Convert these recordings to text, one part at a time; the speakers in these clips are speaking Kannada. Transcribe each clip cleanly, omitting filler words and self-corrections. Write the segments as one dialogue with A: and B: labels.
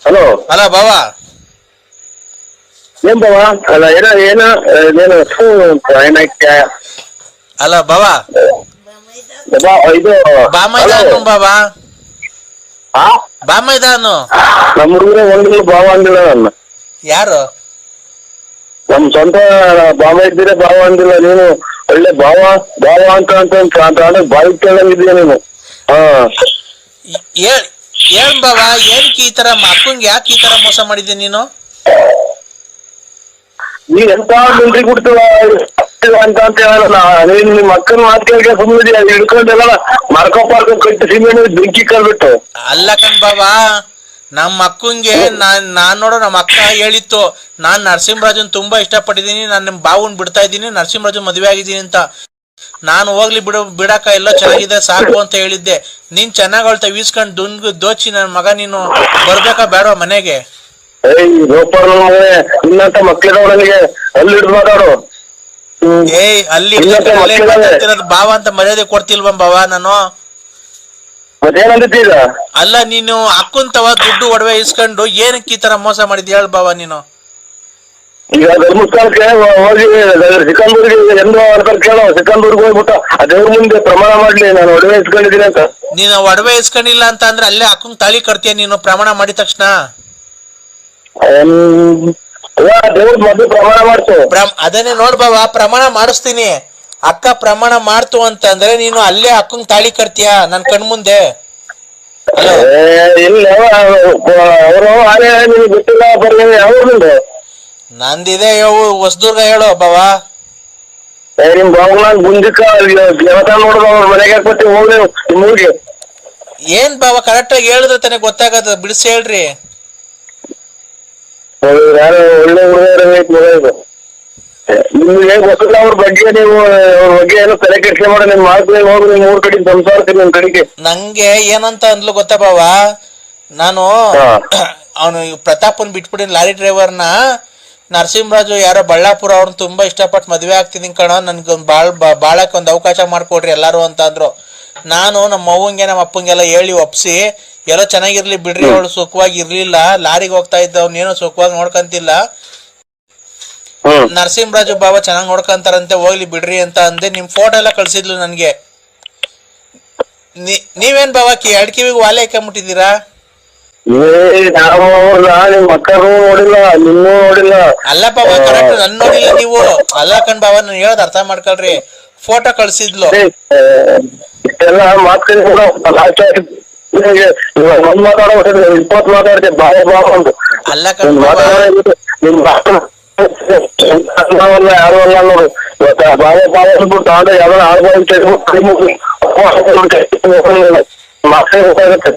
A: ಹಲೋ
B: ಅಲ್ಲ ಬಾವಾ
A: ಏನ್ ಬಾವ ಅಲ್ಲ ಏನು ಏನಾಯ್ತ
B: ಅಲ್ಲ ಬಾವಾ
A: ಇದು
B: ಬಾ ಮೈದಾನು ಬಾಬಾ ಬಾ ಮೈದಾನು
A: ನಮ್ಮ ಹುಡುಗರ ಒಂದಿಲ್ಲ ಬಾವ ಅಂದಿಲ್ಲ ನನ್ನ
B: ಯಾರು
A: ನಮ್ ಸ್ವಂತ ಬಾವ ಇದ್ದೀರ ಬಾವ ಅಂದಿಲ್ಲ ನೀನು ಒಳ್ಳೆ ಬಾವ ಬಾವ ಅಂತ ಬಾಯಿ ಕೇಳಂಗಿದ್ದೀಯ ನೀನು ಹಾ
B: ಏನ್ ಬಾವಾ ಏನಕ್ಕೆ ಈ ತರ ಅಕ್ಕಂಗೆ ಯಾಕೆ ಈ ತರ ಮೋಸ ಮಾಡಿದ್ದೆ ನೀನು
A: ನೀ ಎಂತ ಮಿಲ್ಟ್ರಿ ಕೊಡ್ತೀವ ಅಂತ ಹೇಳಲ್ಲ ನೀನ್ ನಿಮ್ ಅಕ್ಕನ ಮಾತು ಕೇಳಿಗೆ ಸುಮ್ಮನೆ ಹಿಡ್ಕೊಂಡೆಲ್ಲ ಮರ್ಕೊಂಡ್ ಕಟ್ಟಿ ಸಿಮೆಂಟ್ ಬೆಂಕಿ ಕಲ್ಬಿಟ್ಟು
B: ಅಲ್ಲ ಕಣ್ ಬಾಬಾ ನಮ್ಮ ಅಕ್ಕಂಗೆ ನಾನ್ ನೋಡೋ ನಮ್ಮ ಅಕ್ಕ ಹೇಳಿತ್ತು ನಾನ್ ನರಸಿಂಹರಾಜನ್ ತುಂಬಾ ಇಷ್ಟಪಟ್ಟಿದ್ದೀನಿ ನಾನು ನಿಮ್ ಬಾವನ್ ಬಿಡ್ತಾ ಇದ್ದೀನಿ ನರಸಿಂಹರಾಜನ್ ಮದುವೆ ಆಗಿದ್ದೀನಿ ಅಂತ ನಾನು ಹೋಗ್ಲಿ ಬಿಡಾಕ ಎಲ್ಲ ಚೆನ್ನಾಗಿದೆ ಸಾಕು ಅಂತ ಹೇಳಿದ್ದೆ ನೀನ್ ಚೆನ್ನಾಗ್ ಅಳ್ತಾ ವೀಸ್ಕೊಂಡ್ ದೋಚಿ ನನ್ ಮಗ ನೀನು ಬರ್ಬೇಕಾ ಬೇಡ ಮನೆಗೆ
A: ಇನ್ನಂತ ಮಕ್ಳಿದಾವ ನನಗೆ ಅಲ್ಲಿ ಹಿಡಿದು ಮಾತಾಡು
B: ಅಲ್ಲಿ ಬಾವ ಅಂತ ಮರ್ಯಾದೆ ಕೊಡ್ತಿಲ್ವ ಬಾವ ನಾನು
A: ಮತ್ತೇನಂದಿದ್ದೀಗ
B: ಅಲ್ಲ ನೀನು ಅಕ್ಕಂತವ ದುಡ್ಡು ಒಡವೆ ಇಸ್ಕೊಂಡು ಏನಕ್ಕೆ ಈ ತರ ಮೋಸ ಮಾಡಿದ್ ಹೇಳ್ ಬಾವ ನೀನು
A: ಈಗ ಧರ್ಮಸ್ಥಳಕ್ಕೆ ಹೋಗಿ ಸಿಕಂದೂರಿಗೆ ಎಂದು ಅನ್ಕೊಂಡು ಕೇಳೋ ಸಿಕಂದೂರ್ಗೆ ಹೋಗ್ಬಿಟ್ಟು ಆ ದೇವ್ರ ಮುಂದೆ ಪ್ರಮಾಣ ಮಾಡ್ಲಿ ನಾನು ಒಡವೆ ಇಸ್ಕೊಂಡಿದ್ದೀನಿ ಅಂತ
B: ನೀನು ಒಡವೆ ಇಸ್ಕೊಂಡಿಲ್ಲ ಅಂತ ಅಂದ್ರೆ ಅಲ್ಲೇ ಅಕ್ಕಂಗ್ ತಾಳಿ ಕಟ್ತೀಯ ನೀನು ಪ್ರಮಾಣ ಮಾಡಿದ ತಕ್ಷಣ
A: ದೇವ್ರ ಮೊದ್ಲು ಪ್ರಮಾಣ ಮಾಡ್ತು
B: ಅದನ್ನೇ ನೋಡ್ಬಾವ ಪ್ರಮಾಣ ಮಾಡಿಸ್ತೀನಿ ಅಕ್ಕ ಪ್ರಮಾಣ ಮಾಡ್ತು ಅಂತಂದ್ರೆ ನೀನು ಅಲ್ಲೇ ಅಕ್ಕಂಗ್ ತಾಳಿ ಕಟ್ತೀಯ ನನ್ ಕಣ್ ಮುಂದೆ
A: ಇಲ್ಲ ಅವರು ಆನೆ ನಿಮ್ಗೆ ಗೊತ್ತಿಲ್ಲ ಬರ್ಲಿ ಯಾವ್ದು
B: ನಂದಿದೆ ಹೊಸದುರ್ಗ ಹೇಳು ಬಾವ
A: ನಿಮ್ ಬಾಬುನಾಗ್ ಗುಂಜಿಕ ದೇವತಾ ನೋಡುದು ಅವ್ರ ಮನೆಗೆ ಹಾಕ್ಬಿಟ್ಟು ಹೋಗ್ರಿ ನಿಮ್ಗೆ
B: ಏನ್ ಬಾವ ಕರೆಕ್ಟ್ ಆಗಿ ಹೇಳಿದ್ರೆ ತಾನೆ ಗೊತ್ತಾಗದ ಬಿಡಿಸಿ ಹೇಳ್ರಿ
A: ಯಾರು ಒಳ್ಳೆ ಹುಡುಗರು ನಿಮ್ಗೆ ಗೊತ್ತಿಲ್ಲ ಅವ್ರ ಬಗ್ಗೆ ನೀವು ಅವ್ರ ಬಗ್ಗೆ ಏನೋ ತಲೆ ಕೆಡಿಸಿ ಮಾಡೋ ನಿಮ್ ಮಾತು ಹೋಗಿ ನಿಮ್ ಊರ್ ಕಡೆ ಸಂಸಾರಕ್ಕೆ ನಿಮ್ ಕಡೆಗೆ
B: ನಂಗೆ ಏನಂತ ಅಂದ್ಲು ಗೊತ್ತಾ ಬಾವ ನಾನು ಅವನು ಪ್ರತಾಪನ್ ಬಿಟ್ಬಿಟ್ಟಿನ ಲಾರಿ ಡ್ರೈವರ್ನ ನರಸಿಂಹರಾಜು ಯಾರೋ ಬಳ್ಳಾಪುರ ಅವ್ರನ್ನ ತುಂಬಾ ಇಷ್ಟಪಟ್ಟು ಮದ್ವೆ ಆಗ್ತಿದ್ದೀನಿ ಕಣೋ ನನ್ಗೊಂದ್ ಬಾಳಕ್ ಒಂದ್ ಅವಕಾಶ ಮಾಡ್ಕೊಡ್ರಿ ಎಲ್ಲಾರು ಅಂತ ಅಂದ್ರು ನಾನು ನಮ್ಮ ಅವ್ವಂಗೆ ನಮ್ಮ ಅಪ್ಪಂಗೆಲ್ಲ ಹೇಳಿ ಒಪ್ಸಿ ಎಲ್ಲೋ ಚೆನ್ನಾಗಿರ್ಲಿ ಬಿಡ್ರಿ ಅವಳು ಸುಖವಾಗಿ ಇರ್ಲಿಲ್ಲ ಲಾರಿಗೆ ಹೋಗ್ತಾ ಇದ್ದ ಅವ್ನೇನೋ ಸುಖವಾಗಿ ನೋಡ್ಕಂತಿಲ್ಲ ನರಸಿಂಹರಾಜು ಬಾಬಾ ಚೆನ್ನಾಗ್ ನೋಡ್ಕಂತಾರಂತೆ ಹೋಗ್ಲಿ ಬಿಡ್ರಿ ಅಂತ ಅಂದೆ ನಿಮ್ ಫೋಟೋ ಎಲ್ಲ ಕಳ್ಸಿದ್ಲು ನನ್ಗೆ ನೀವೇನ್ ಬಾಬಾ ಅಡ್ಕಿವಿಗೆ ವಾಲೆ ಹಾಕೊಂಬಿಟ್ಟಿದ್ದೀರಾ
A: ನಿಮ್ ಮಕ್ಕಳು ನೋಡಿಲ್ಲ ನಿನ್ನೂ ನೋಡಿಲ್ಲ
B: ಅಲ್ಲ ಬಾಬಾ ಕರೆಕ್ಟ್ ನನ್ ನೋಡಿಲ್ಲ ನೀವು ಅಲ್ಲ ಕಣ್ ಬಾಬಾ ನಾನು ಹೇಳೋದ್ ಅರ್ಥ ಮಾಡ್ಕೊಳ್ರಿ ಫೋಟೋ ಕಳ್ಸಿದ್ಲು
A: ಇಷ್ಟೆಲ್ಲ ಮಾತಾಡೋ ಇಪ್ಪತ್ತು ಮಾತಾಡ್ತೆ ಬಾವ ಬಾವ ಅಂತ
B: ಅಲ್ಲ ಕಣ್
A: ನಿಮ್ ಯಾರು ಅಲ್ಲ ನೋಡು ಇವತ್ತ ಬಾವ ಬಾವ ಅಂದ್ಬಿಟ್ಟು ಆದ್ರೆ ಯಾವ್ದಾರ ಗೊತ್ತಾಗುತ್ತೆ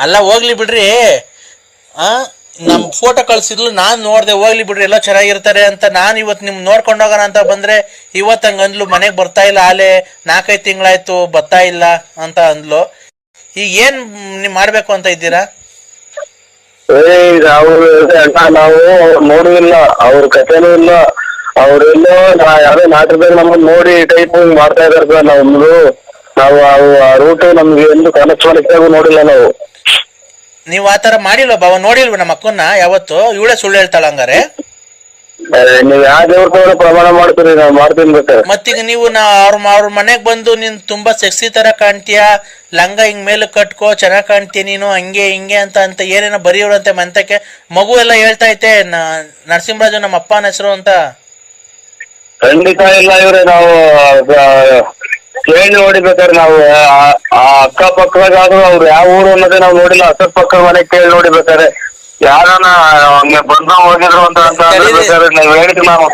B: ಅಲ್ಲ ಹೋಗ್ಲಿ ಬಿಡ್ರಿ ನಮ್ ಫೋಟೋ ಕಳ್ಸಿದ್ಲು ನಾನ್ ನೋಡ್ದೆ ಹೋಗ್ಲಿ ಬಿಡ್ರಿ ಎಲ್ಲ ಚೆನ್ನಾಗಿರ್ತಾರೆ ಅಂತ ನಾನ್ ಇವತ್ ನಿಮ್ ನೋಡ್ಕೊಂಡ್ ಹೋಗೋಣ ಅಂತ ಬಂದ್ರೆ ಇವತ್ ಹಂಗ ಅಂದ್ಲು ಮನೆಗ್ ಬರ್ತಾ ಇಲ್ಲ ಆಲೆ 4-5 ತಿಂಗಳಾಯ್ತು ಬರ್ತಾ ಇಲ್ಲ ಅಂತ ಅಂದ್ಲು ಈಗ ಏನ್ ನೀವ್ ಮಾಡ್ಬೇಕು ಅಂತ ಇದ್ದೀರಾ
A: ನಾವು ನೋಡಿಲ್ಲ ಅವ್ರ ಕಥೆನೂ ಇಲ್ಲ ಅವ್ರೆಲ್ಲೋ ಯಾವ್ದೋ ನಾಟಕದಾಗ ನಮ್ಮನ್ನ ನೋಡಿ ಟೈಪ್ ಮಾಡ್ತಾ ಇದಾರೆ ನಾವು ಆ ರೂಟ್ ನಮ್ಗೆ ಎಂದು ಕನೆಕ್ಟ್ ಮಾಡಕ್ಕೆ ನೋಡಿಲ್ಲ ನಾವು
B: ನೀವ್ ಆತರ ಮಾಡಿಲ್ವ ಬಾವ ನೋಡಿಲ್ವ ನಮ್ಮ ಅಕ್ಕನ್ನ ಯಾವತ್ತು ಇವಳೇ ಸುಳ್ಳು ಹೇಳ್ತಾಳ ಹಂಗಾರೆ
A: ನೀವ್ ಯಾವ ದೇವ್ರ ಪ್ರಮಾಣ ಮಾಡ್ತೀರಿ ನಾವ್ ಮಾಡ್ತೀನಿ ಬೇಕಾದ್ರೆ
B: ಮತ್ತೀಗ ನೀವು ಅವ್ರ ಮನೆಗ್ ಬಂದು ನೀನ್ ತುಂಬಾ ಸೆಕ್ಸಿ ತರ ಕಾಣ್ತೀಯ ಲಂಗ ಹಿಂಗ್ ಮೇಲೆ ಕಟ್ಕೋ ಚೆನ್ನಾಗ್ ಕಾಣ್ತೀಯ ನೀನು ಹಂಗೆ ಹಿಂಗೆ ಅಂತ ಏನೇನೋ ಬರೆಯೋರಂತೆ ಮಂತಕ್ಕೆ ಮಗು ಎಲ್ಲ ಹೇಳ್ತಾ ಐತೆ ನರಸಿಂಹರಾಜು ನಮ್ಮ ಅಪ್ಪನ ಹೆಸರು ಅಂತ
A: ಖಂಡಿತ ಇಲ್ಲ ಇವ್ರೆ ನಾವು ಕೇಳಿ ನೋಡಿಬೇಕಾದ್ರೆ ನಾವು ಆ ಅಕ್ಕಪಕ್ಕದಾಗಾದ್ರೂ ಅವ್ರು ಯಾವ ಊರು ಅನ್ನೋದೇ ನಾವು ನೋಡಿಲ್ಲ ಅಕ್ಕಪಕ್ಕ ಮನೆ ಕೇಳಿ ನೋಡಿಬೇಕಾದ್ರೆ ಯಾರನ್ನ ಹಂಗೆ ಬಂದು ಹೋಗಿದ್ರು ಅಂತ ಬೇಕಾದ್ರೆ ನಾವ್ ಹೇಳಿದ್ವಿ ನಾವು